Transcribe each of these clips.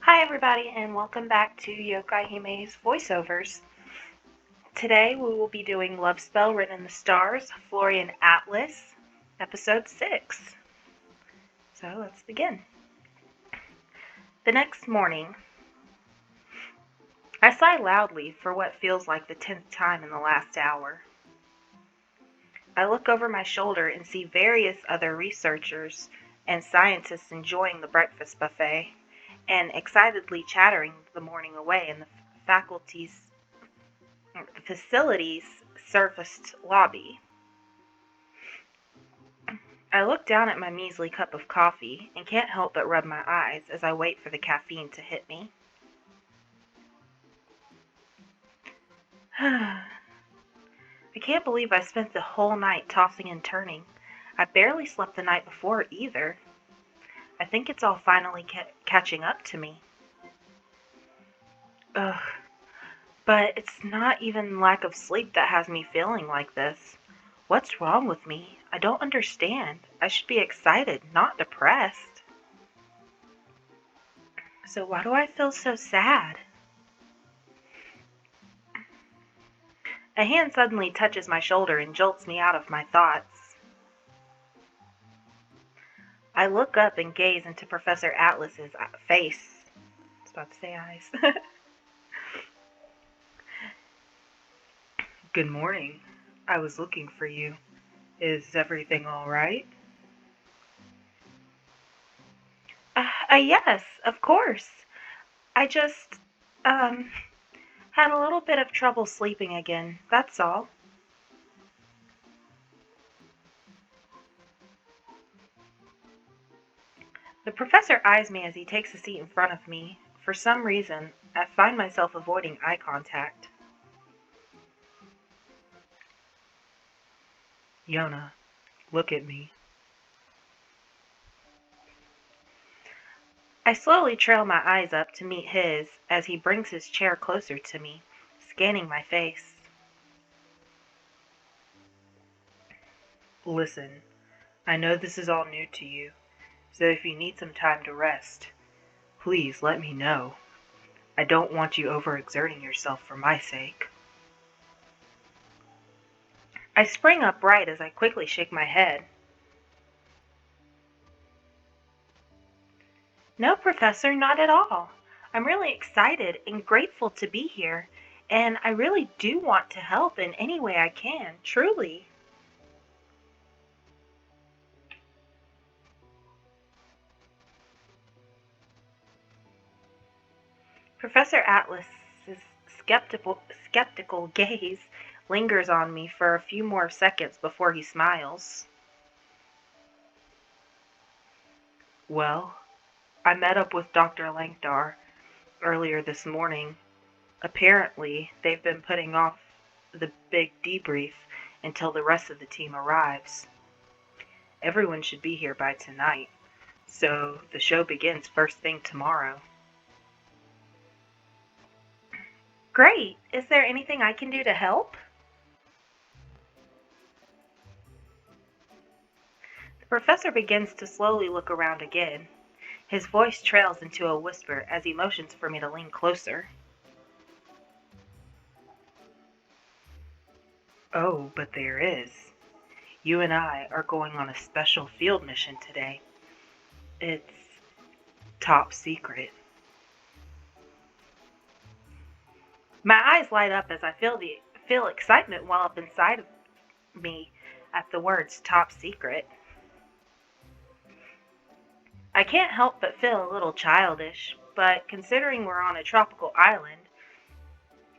Hi everybody and welcome back to Yokai Hime's voiceovers. Today we will be doing Love Spell Written in the Stars, Florian Atlas, episode 6. So let's begin. The next morning, I sigh loudly for what feels like the 10th time in the last hour. I look over my shoulder and see various other researchers and scientists enjoying the breakfast buffet and excitedly chattering the morning away in the facility's surfaced lobby. I look down at my measly cup of coffee and can't help but rub my eyes as I wait for the caffeine to hit me. I can't believe I spent the whole night tossing and turning. I barely slept the night before either. I think it's all finally catching up to me. Ugh. But it's not even lack of sleep that has me feeling like this. What's wrong with me? I don't understand. I should be excited, not depressed. So why do I feel so sad? A hand suddenly touches my shoulder and jolts me out of my thoughts. I look up and gaze into Professor Atlas's face. I was about to say eyes. Good morning. I was looking for you. Is everything all right? Yes, of course. I just, had a little bit of trouble sleeping again, that's all. The professor eyes me as he takes a seat in front of me. For some reason, I find myself avoiding eye contact. Yona, look at me. I slowly trail my eyes up to meet his as he brings his chair closer to me, scanning my face. Listen, I know this is all new to you, so if you need some time to rest, please let me know. I don't want you overexerting yourself for my sake. I spring upright as I quickly shake my head. No, Professor, not at all. I'm really excited and grateful to be here, and I really do want to help in any way I can, truly. Professor Atlas's skeptical gaze lingers on me for a few more seconds before he smiles. Well, I met up with Dr. Langdar earlier this morning. Apparently, they've been putting off the big debrief until the rest of the team arrives. Everyone should be here by tonight, so the show begins first thing tomorrow. Great! Is there anything I can do to help? The professor begins to slowly look around again. His voice trails into a whisper as he motions for me to lean closer. Oh, but there is. You and I are going on a special field mission today. It's top secret. My eyes light up as I feel excitement well up inside of me at the words top secret. I can't help but feel a little childish, but considering we're on a tropical island,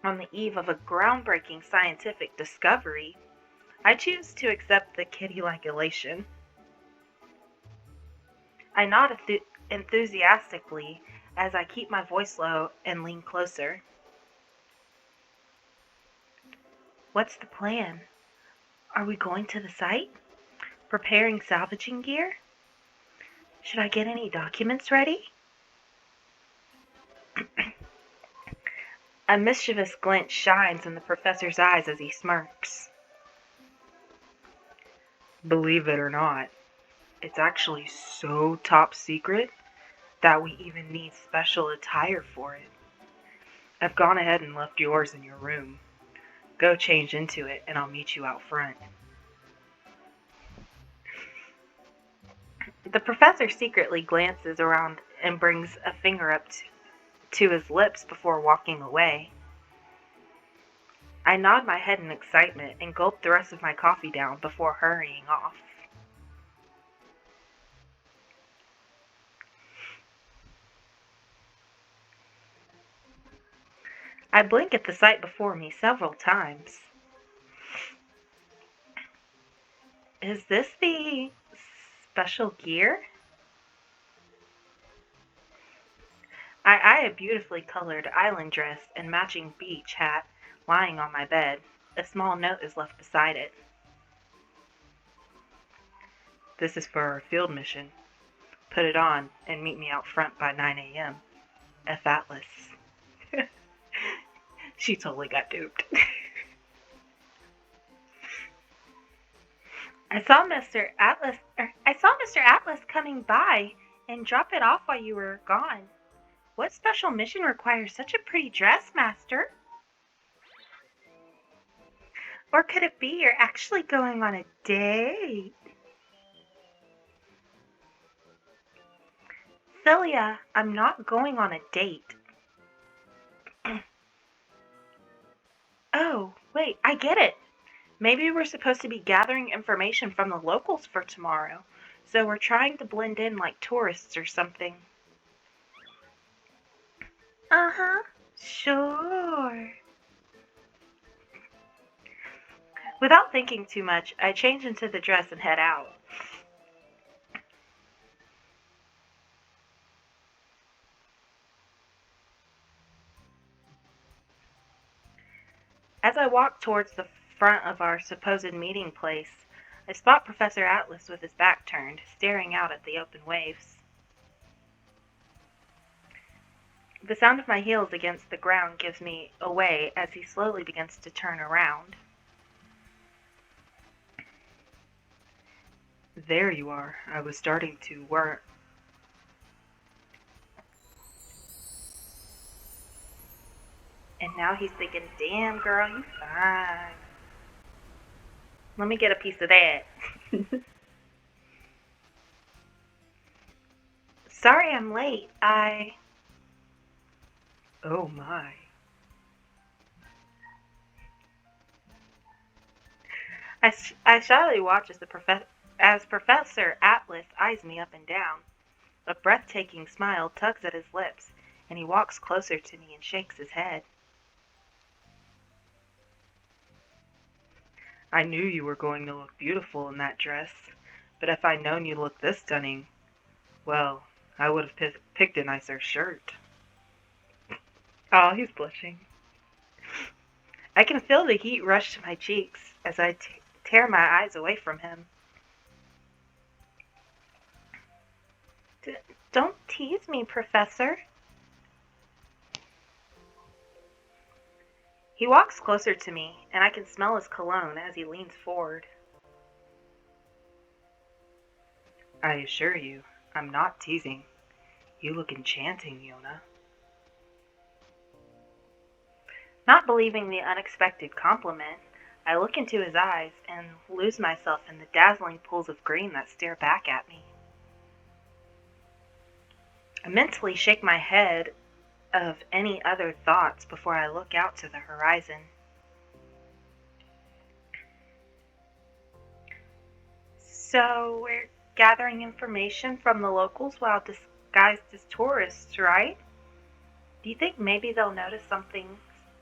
on the eve of a groundbreaking scientific discovery, I choose to accept the kitty-like elation. I nod enthusiastically as I keep my voice low and lean closer. What's the plan? Are we going to the site? Preparing salvaging gear? Should I get any documents ready? A mischievous glint shines in the professor's eyes as he smirks. Believe it or not, it's actually so top secret that we even need special attire for it. I've gone ahead and left yours in your room. Go change into it, and I'll meet you out front. The professor secretly glances around and brings a finger up to his lips before walking away. I nod my head in excitement and gulp the rest of my coffee down before hurrying off. I blink at the sight before me several times. Is this the special gear? I eye a beautifully colored island dress and matching beach hat lying on my bed. A small note is left beside it. This is for our field mission. Put it on and meet me out front by 9 a.m. F. Atlas. She totally got duped. I saw Mr. Atlas coming by and drop it off while you were gone. What special mission requires such a pretty dress, Master? Or could it be you're actually going on a date? Celia, I'm not going on a date. Oh, wait, I get it. Maybe we're supposed to be gathering information from the locals for tomorrow, so we're trying to blend in like tourists or something. Uh-huh, sure. Without thinking too much, I change into the dress and head out. As I walk towards the front of our supposed meeting place, I spot Professor Atlas with his back turned, staring out at the open waves. The sound of my heels against the ground gives me away as he slowly begins to turn around. There you are. I was starting to worry. And now he's thinking, damn girl, you fine. Let me get a piece of that. Sorry I'm late. Oh my. I shyly watch as Professor Atlas eyes me up and down. A breathtaking smile tugs at his lips, and he walks closer to me and shakes his head. I knew you were going to look beautiful in that dress, but if I'd known you looked this stunning, well, I would have picked a nicer shirt. Oh, he's blushing. I can feel the heat rush to my cheeks as I tear my eyes away from him. Don't tease me, Professor. He walks closer to me, and I can smell his cologne as he leans forward. I assure you, I'm not teasing. You look enchanting, Yona. Not believing the unexpected compliment, I look into his eyes and lose myself in the dazzling pools of green that stare back at me. I mentally shake my head of any other thoughts before I look out to the horizon. So we're gathering information from the locals while disguised as tourists, right? Do you think maybe they'll notice something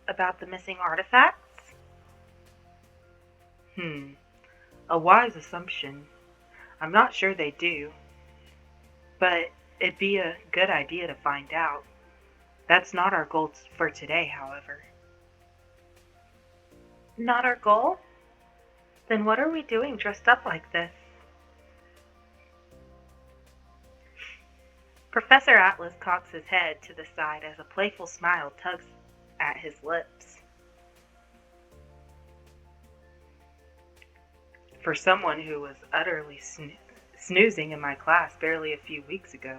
about the missing artifacts? A wise assumption. I'm not sure they do, but it'd be a good idea to find out. That's not our goal for today, however. Not our goal? Then what are we doing dressed up like this? Professor Atlas cocks his head to the side as a playful smile tugs at his lips. For someone who was utterly snoozing in my class barely a few weeks ago,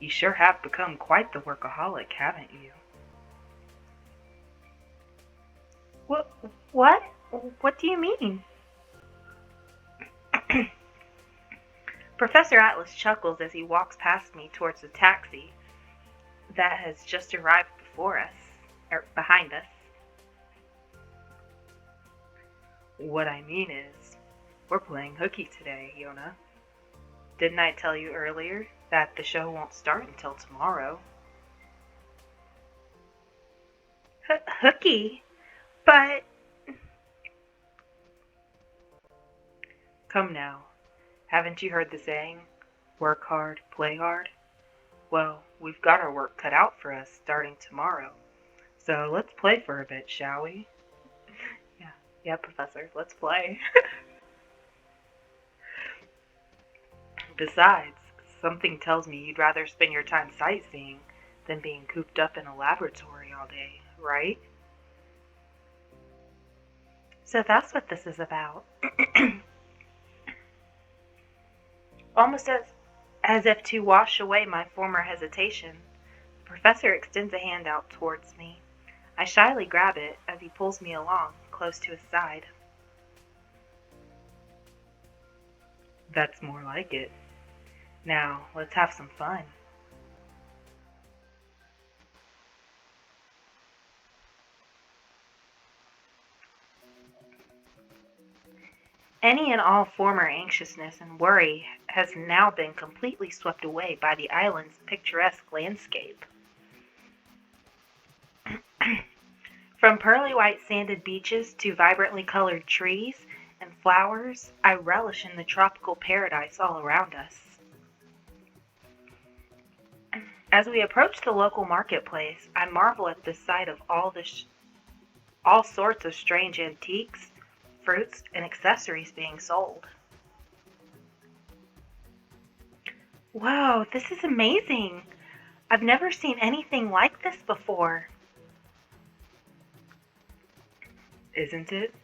You sure have become quite the workaholic, haven't you? What? What? What do you mean? Professor Atlas chuckles as he walks past me towards the taxi that has just arrived behind us. What I mean is, we're playing hooky today, Yona. Didn't I tell you earlier that the show won't start until tomorrow? Hooky? But... Come now, haven't you heard the saying, work hard, play hard? Well, we've got our work cut out for us starting tomorrow. So let's play for a bit, shall we? Yeah, Professor, let's play. Besides, something tells me you'd rather spend your time sightseeing than being cooped up in a laboratory all day, right? So that's what this is about. Almost as if to wash away my former hesitation, the professor extends a hand out towards me. I shyly grab it as he pulls me along, close to his side. That's more like it. Now, let's have some fun. Any and all former anxiousness and worry has now been completely swept away by the island's picturesque landscape. From pearly white sanded beaches to vibrantly colored trees and flowers, I relish in the tropical paradise all around us. As we approach the local marketplace, I marvel at the sight of all sorts of strange antiques, fruits, and accessories being sold. Whoa, this is amazing! I've never seen anything like this before. Isn't it?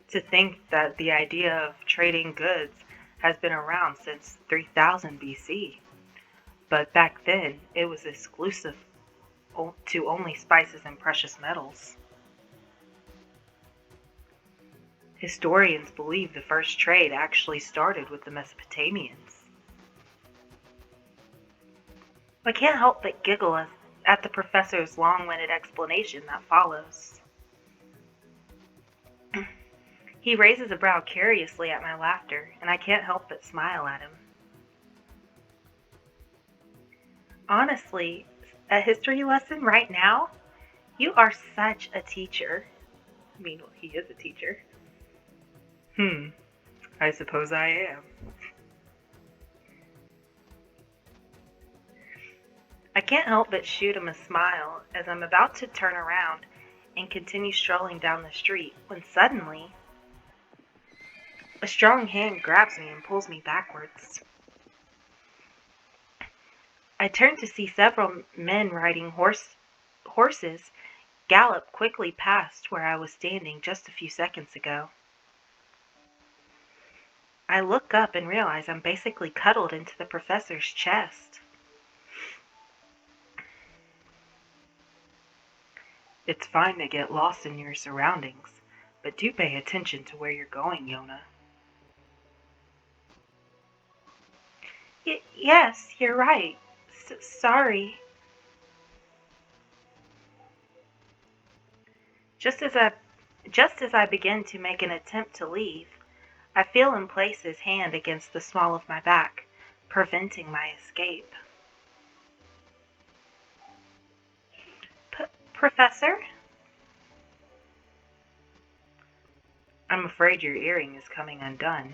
To think that the idea of trading goods has been around since 3000 BC. But back then, it was exclusive to only spices and precious metals. Historians believe the first trade actually started with the Mesopotamians. I can't help but giggle at the professor's long-winded explanation that follows. He raises a brow curiously at my laughter, and I can't help but smile at him. Honestly, a history lesson right now? You are such a teacher. I mean, well, he is a teacher. I suppose I am. I can't help but shoot him a smile as I'm about to turn around and continue strolling down the street when suddenly a strong hand grabs me and pulls me backwards. I turn to see several men riding horses gallop quickly past where I was standing just a few seconds ago. I look up and realize I'm basically cuddled into the professor's chest. It's fine to get lost in your surroundings, but do pay attention to where you're going, Yona. Yes, you're right. Sorry. Just as I begin to make an attempt to leave, I feel him place his hand against the small of my back, preventing my escape. Professor? I'm afraid your earring is coming undone.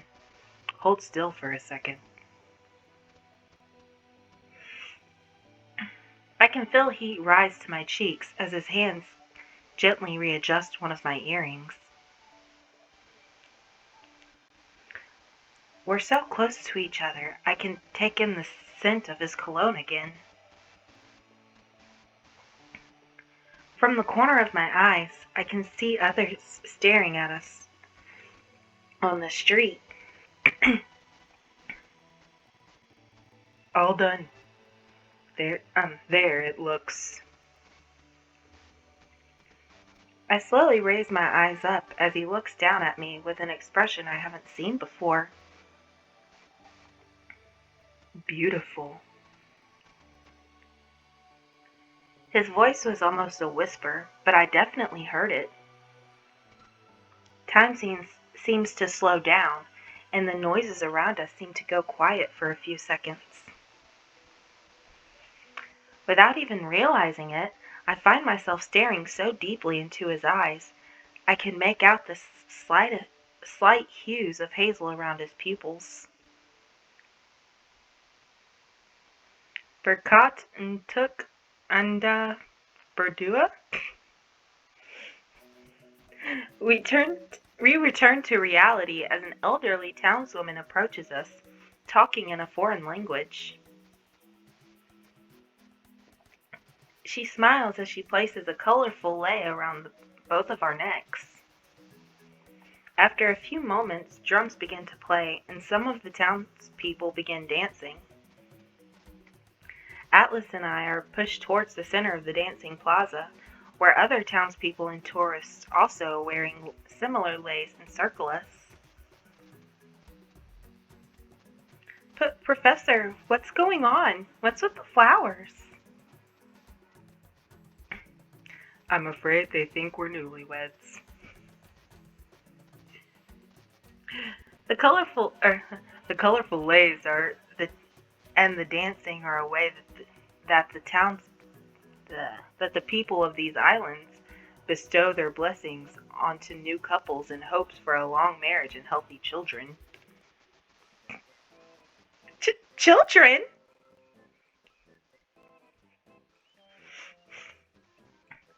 Hold still for a second. I can feel heat rise to my cheeks as his hands gently readjust one of my earrings. We're so close to each other, I can take in the scent of his cologne again. From the corner of my eyes, I can see others staring at us on the street. All done. There it looks. I slowly raise my eyes up as he looks down at me with an expression I haven't seen before. Beautiful. His voice was almost a whisper, but I definitely heard it. Time seems to slow down, and the noises around us seem to go quiet for a few seconds. Without even realizing it, I find myself staring so deeply into his eyes, I can make out the slight hues of hazel around his pupils. Berkat and Tuk and Berdua? We return to reality as an elderly townswoman approaches us, talking in a foreign language. She smiles as she places a colorful lei around both of our necks. After a few moments, drums begin to play and some of the townspeople begin dancing. Atlas and I are pushed towards the center of the dancing plaza, where other townspeople and tourists, also wearing similar leis, encircle us. Professor, what's going on? What's with the flowers? I'm afraid they think we're newlyweds. The colorful leis and the dancing are a way that the people of these islands bestow their blessings onto new couples in hopes for a long marriage and healthy children. Children?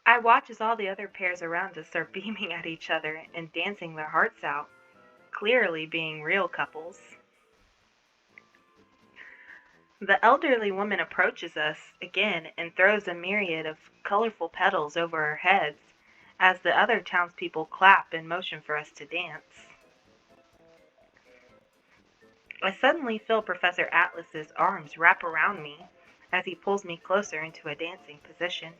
I watch as all the other pairs around us are beaming at each other and dancing their hearts out, clearly being real couples. The elderly woman approaches us again and throws a myriad of colorful petals over our heads as the other townspeople clap and motion for us to dance. I suddenly feel Professor Atlas's arms wrap around me as he pulls me closer into a dancing position.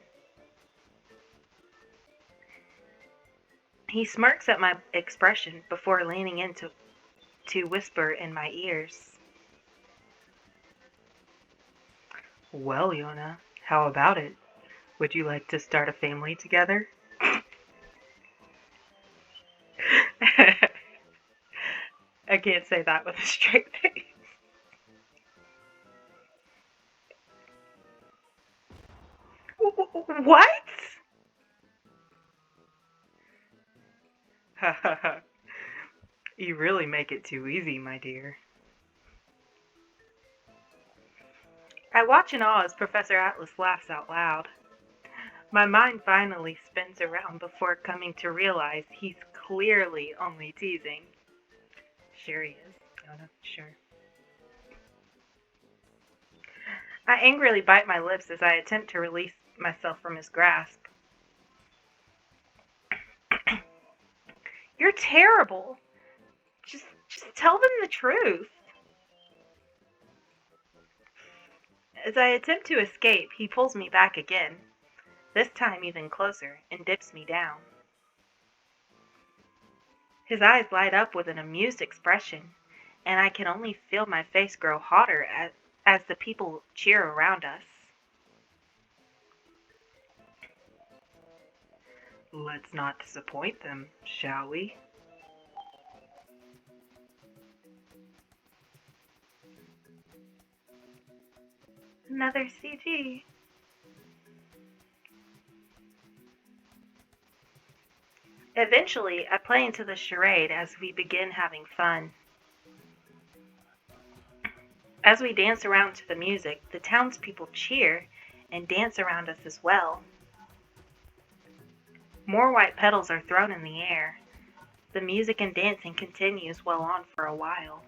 He smirks at my expression before leaning in to whisper in my ears. Well, Yona, how about it? Would you like to start a family together? I can't say that with a straight face. What? You really make it too easy, my dear. I watch in awe as Professor Atlas laughs out loud. My mind finally spins around before coming to realize he's clearly only teasing. Sure he is, Yona, sure. I angrily bite my lips as I attempt to release myself from his grasp. You're terrible. Just tell them the truth. As I attempt to escape, he pulls me back again, this time even closer, and dips me down. His eyes light up with an amused expression, and I can only feel my face grow hotter as the people cheer around us. Let's not disappoint them, shall we? Another CG. Eventually, I play into the charade as we begin having fun. As we dance around to the music, the townspeople cheer and dance around us as well. More white petals are thrown in the air. The music and dancing continues well on for a while.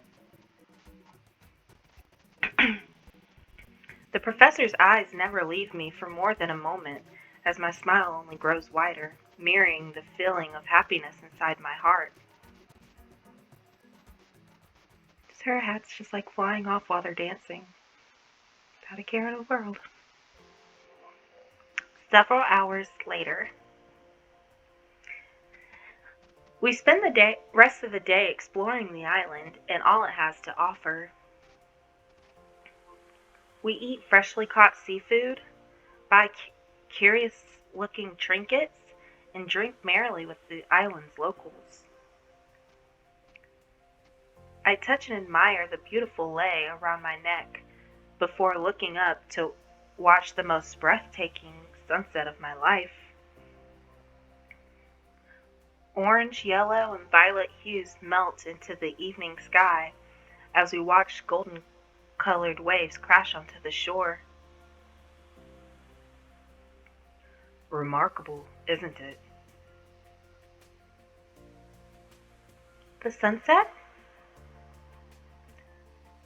The professor's eyes never leave me for more than a moment, as my smile only grows wider, mirroring the feeling of happiness inside my heart. Her hat's just like flying off while they're dancing. Not a care in the world. Several hours later, we spend the rest of the day exploring the island and all it has to offer. We eat freshly caught seafood, buy curious-looking trinkets, and drink merrily with the island's locals. I touch and admire the beautiful lei around my neck before looking up to watch the most breathtaking sunset of my life. Orange, yellow, and violet hues melt into the evening sky as we watch golden-colored waves crash onto the shore. Remarkable, isn't it? The sunset?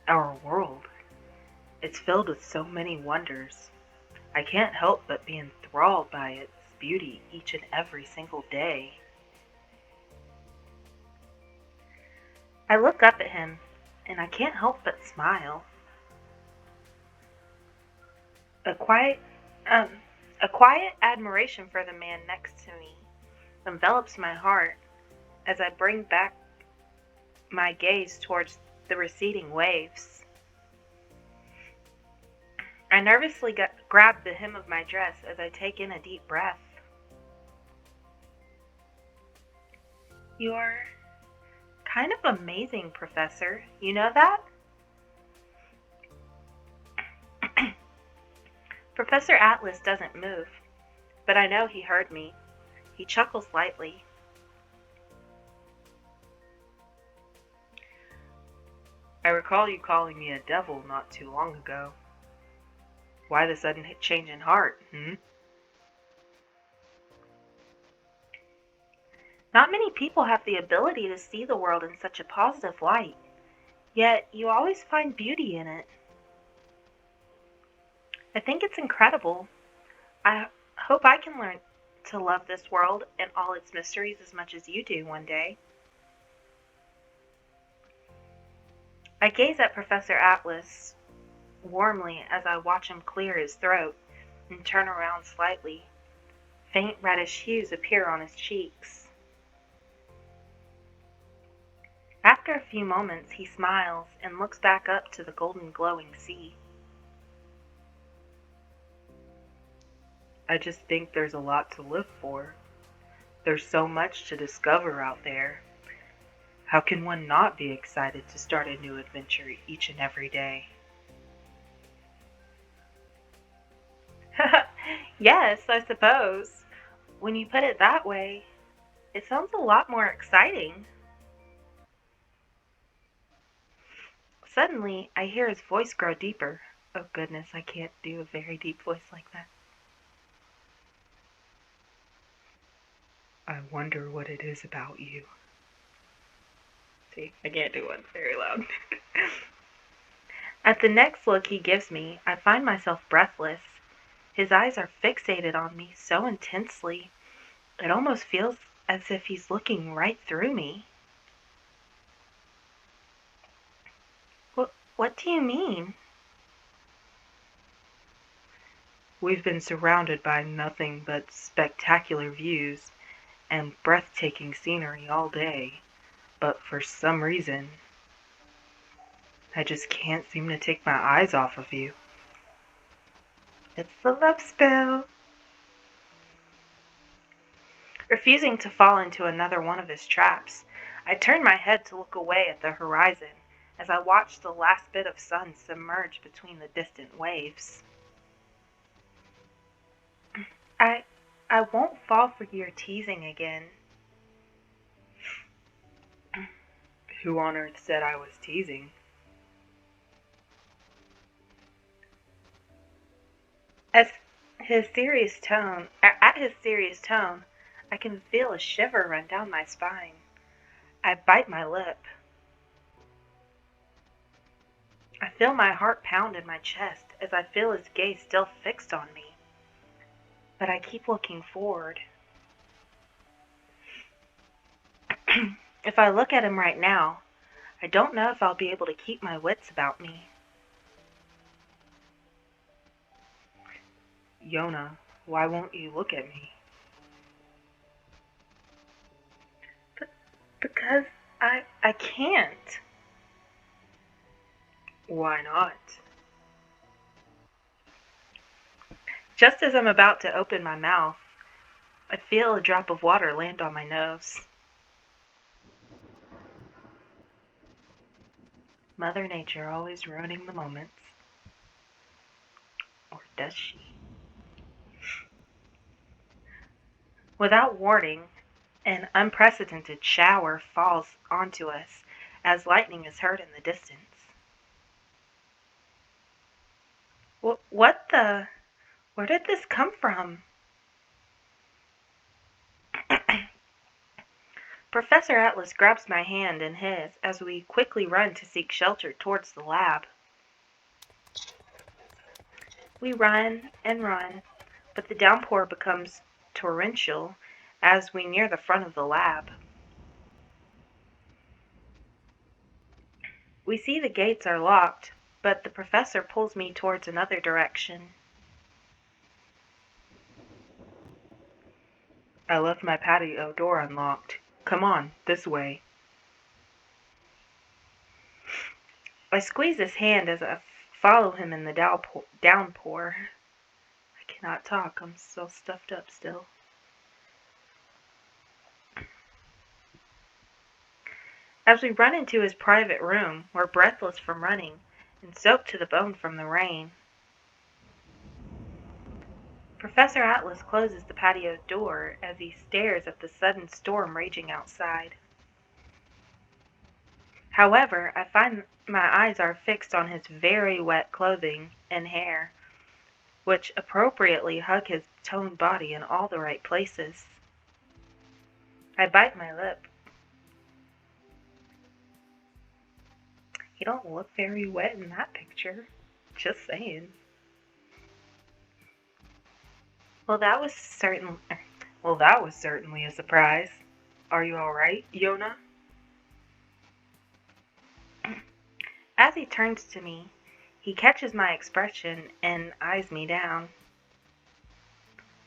Our world. It's filled with so many wonders. I can't help but be enthralled by its beauty each and every single day. I look up at him, and I can't help but smile. A quiet, a quiet admiration for the man next to me envelops my heart as I bring back my gaze towards the receding waves. I nervously grab the hem of my dress as I take in a deep breath. You're kind of amazing, Professor. You know that? Professor Atlas doesn't move, but I know he heard me. He chuckles lightly. I recall you calling me a devil not too long ago. Why the sudden change in heart, Not many people have the ability to see the world in such a positive light, yet you always find beauty in it. I think it's incredible. I hope I can learn to love this world and all its mysteries as much as you do one day. I gaze at Professor Atlas warmly as I watch him clear his throat and turn around slightly. Faint reddish hues appear on his cheeks. After a few moments, he smiles and looks back up to the golden glowing sea. I just think there's a lot to live for. There's so much to discover out there. How can one not be excited to start a new adventure each and every day? Yes, I suppose. When you put it that way, it sounds a lot more exciting. Suddenly, I hear his voice grow deeper. Oh goodness, I can't do a very deep voice like that. I wonder what it is about you. See, I can't do one very loud. At the next look he gives me, I find myself breathless. His eyes are fixated on me so intensely, it almost feels as if he's looking right through me. What do you mean? We've been surrounded by nothing but spectacular views and breathtaking scenery all day, but for some reason, I just can't seem to take my eyes off of you. It's the love spell. Refusing to fall into another one of his traps, I turn my head to look away at the horizon as I watch the last bit of sun submerge between the distant waves. I won't fall for your teasing again. Who on earth said I was teasing? At his serious tone, I can feel a shiver run down my spine. I bite my lip. I feel my heart pound in my chest as I feel his gaze still fixed on me. But I keep looking forward. If I look at him right now, I don't know if I'll be able to keep my wits about me. Yona, Why won't you look at me? Because I can't. Why not? Just as I'm about to open my mouth, I feel a drop of water land on my nose. Mother Nature always ruining the moments. Or does she? Without warning, an unprecedented shower falls onto us as lightning is heard in the distance. What the? Where did this come from? Professor Atlas grabs my hand in his as we quickly run to seek shelter towards the lab. We run and run, but the downpour becomes torrential as we near the front of the lab. We see the gates are locked, but the professor pulls me towards another direction. I left my patio door unlocked. Come on, this way. I squeeze his hand as I follow him in the downpour. I cannot talk, I'm so stuffed up still. As we run into his private room, we're breathless from running and soaked to the bone from the rain. Professor Atlas closes the patio door as he stares at the sudden storm raging outside. However, I find my eyes are fixed on his very wet clothing and hair, which appropriately hug his toned body in all the right places. I bite my lip. You don't look very wet in that picture. Just saying. Well, that was certainly a surprise. Are you alright, Yona? As he turns to me, he catches my expression and eyes me down.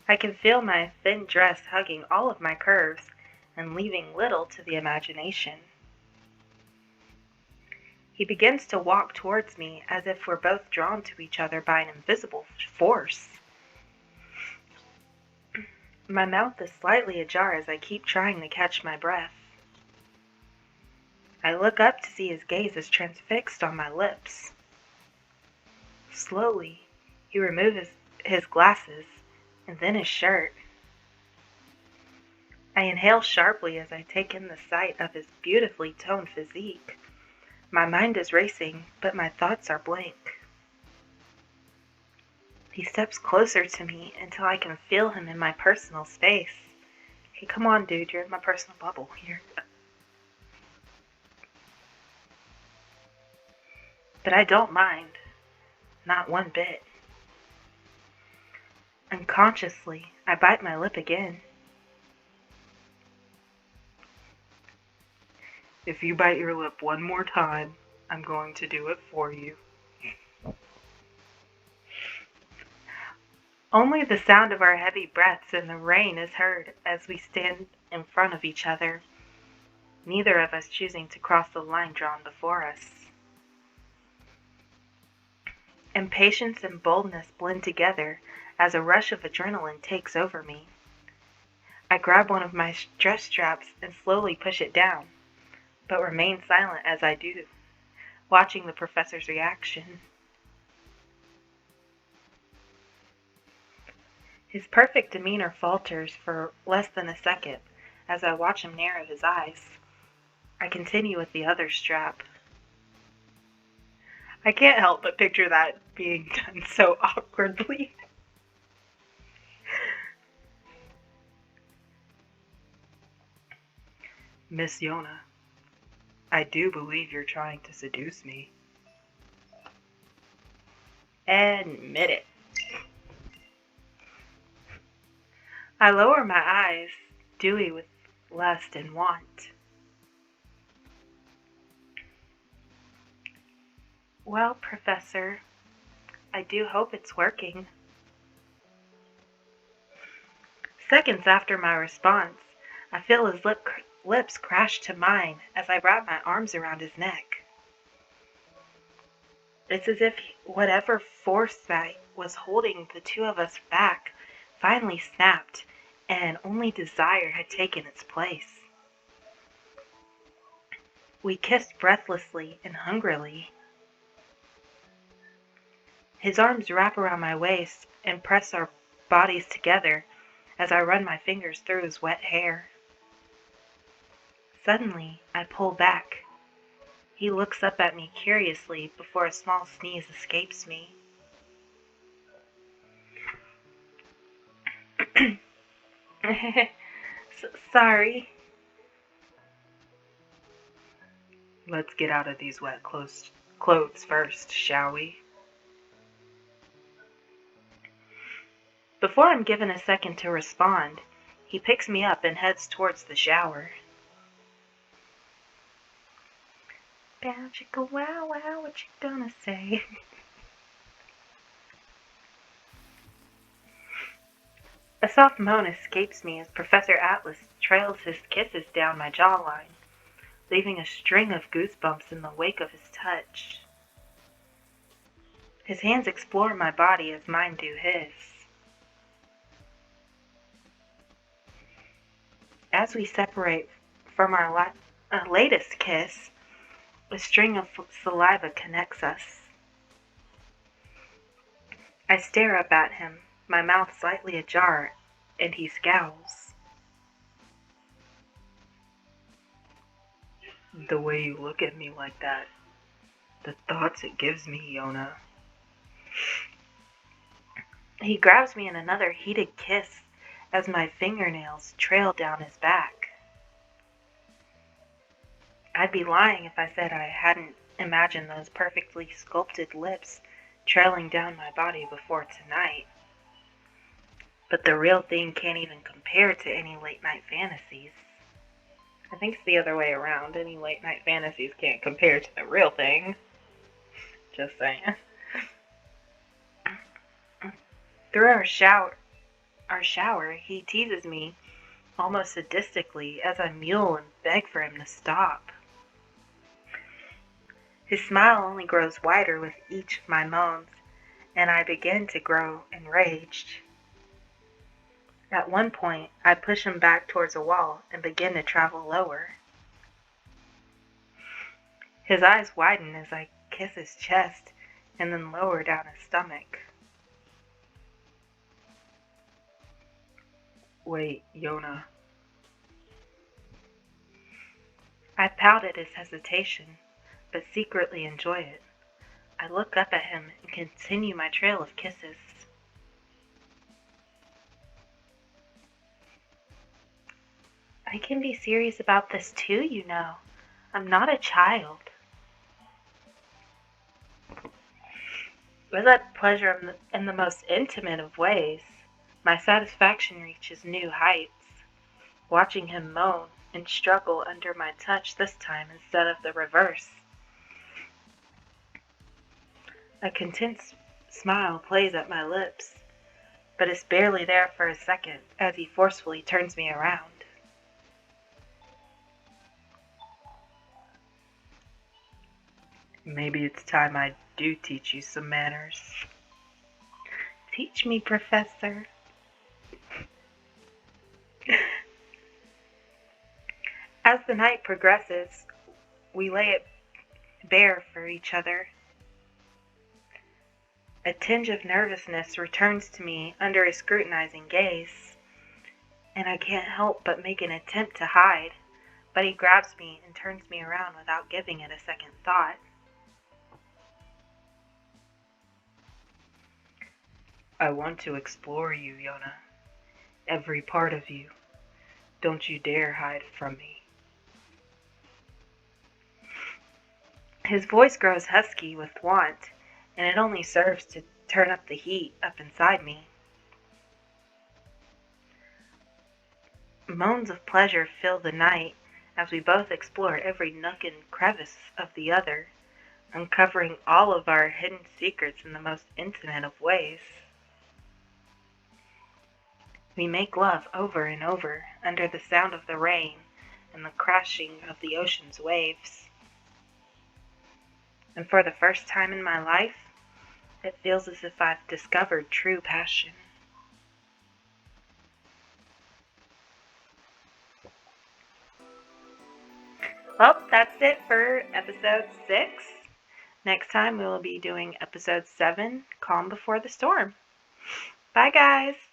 I can feel my thin dress hugging all of my curves and leaving little to the imagination. He begins to walk towards me as if we're both drawn to each other by an invisible force. My mouth is slightly ajar as I keep trying to catch my breath. I look up to see his gaze is transfixed on my lips. Slowly, he removes his glasses and then his shirt. I inhale sharply as I take in the sight of his beautifully toned physique. My mind is racing, but my thoughts are blank. He steps closer to me until I can feel him in my personal space. Hey, come on, dude, you're in my personal bubble here. But I don't mind. Not one bit. Unconsciously, I bite my lip again. If you bite your lip one more time, I'm going to do it for you. Only the sound of our heavy breaths in the rain is heard as we stand in front of each other, neither of us choosing to cross the line drawn before us. Impatience and boldness blend together as a rush of adrenaline takes over me. I grab one of my dress straps and slowly push it down, but remain silent as I do, watching the professor's reaction. His perfect demeanor falters for less than a second as I watch him narrow his eyes. I continue with the other strap. I can't help but picture that being done so awkwardly. Miss Yona, I do believe you're trying to seduce me. Admit it. I lower my eyes, dewy with lust and want. Well, Professor, I do hope it's working. Seconds after my response, I feel his lips crash to mine as I wrap my arms around his neck. It's as if whatever force that was holding the two of us back finally snapped, and only desire had taken its place. We kissed breathlessly and hungrily. His arms wrap around my waist and press our bodies together as I run my fingers through his wet hair. Suddenly, I pull back. He looks up at me curiously before a small sneeze escapes me. Sorry. Let's get out of these wet clothes first, shall we? Before I'm given a second to respond, he picks me up and heads towards the shower. Bow chicka wow wow, what you gonna say? A soft moan escapes me as Professor Atlas trails his kisses down my jawline, leaving a string of goosebumps in the wake of his touch. His hands explore my body as mine do his. As we separate from our latest kiss, a string of saliva connects us. I stare up at him, my mouth slightly ajar, and he scowls. The way you look at me like that, the thoughts it gives me, Yona. He grabs me in another heated kiss as my fingernails trail down his back. I'd be lying if I said I hadn't imagined those perfectly sculpted lips trailing down my body before tonight. But the real thing can't even compare to any late-night fantasies. I think it's the other way around. Any late-night fantasies can't compare to the real thing. Just saying. Through our shower, he teases me almost sadistically as I mewl and beg for him to stop. His smile only grows wider with each of my moans, and I begin to grow enraged. At one point, I push him back towards a wall and begin to travel lower. His eyes widen as I kiss his chest and then lower down his stomach. Wait, Yona. I pout at his hesitation, but secretly enjoy it. I look up at him and continue my trail of kisses. I can be serious about this too, you know. I'm not a child. With that pleasure in the most intimate of ways, my satisfaction reaches new heights, watching him moan and struggle under my touch this time instead of the reverse. A content smile plays at my lips, but it's barely there for a second as he forcefully turns me around. Maybe it's time I do teach you some manners. Teach me, Professor. As the night progresses, we lay it bare for each other. A tinge of nervousness returns to me under his scrutinizing gaze, and I can't help but make an attempt to hide, but he grabs me and turns me around without giving it a second thought. I want to explore you, Yona. Every part of you. Don't you dare hide from me. His voice grows husky with want, and it only serves to turn up the heat up inside me. Moans of pleasure fill the night as we both explore every nook and crevice of the other, uncovering all of our hidden secrets in the most intimate of ways. We make love over and over under the sound of the rain and the crashing of the ocean's waves. And for the first time in my life, it feels as if I've discovered true passion. Well, that's it for episode 6. Next time we will be doing episode 7, Calm Before the Storm. Bye, guys!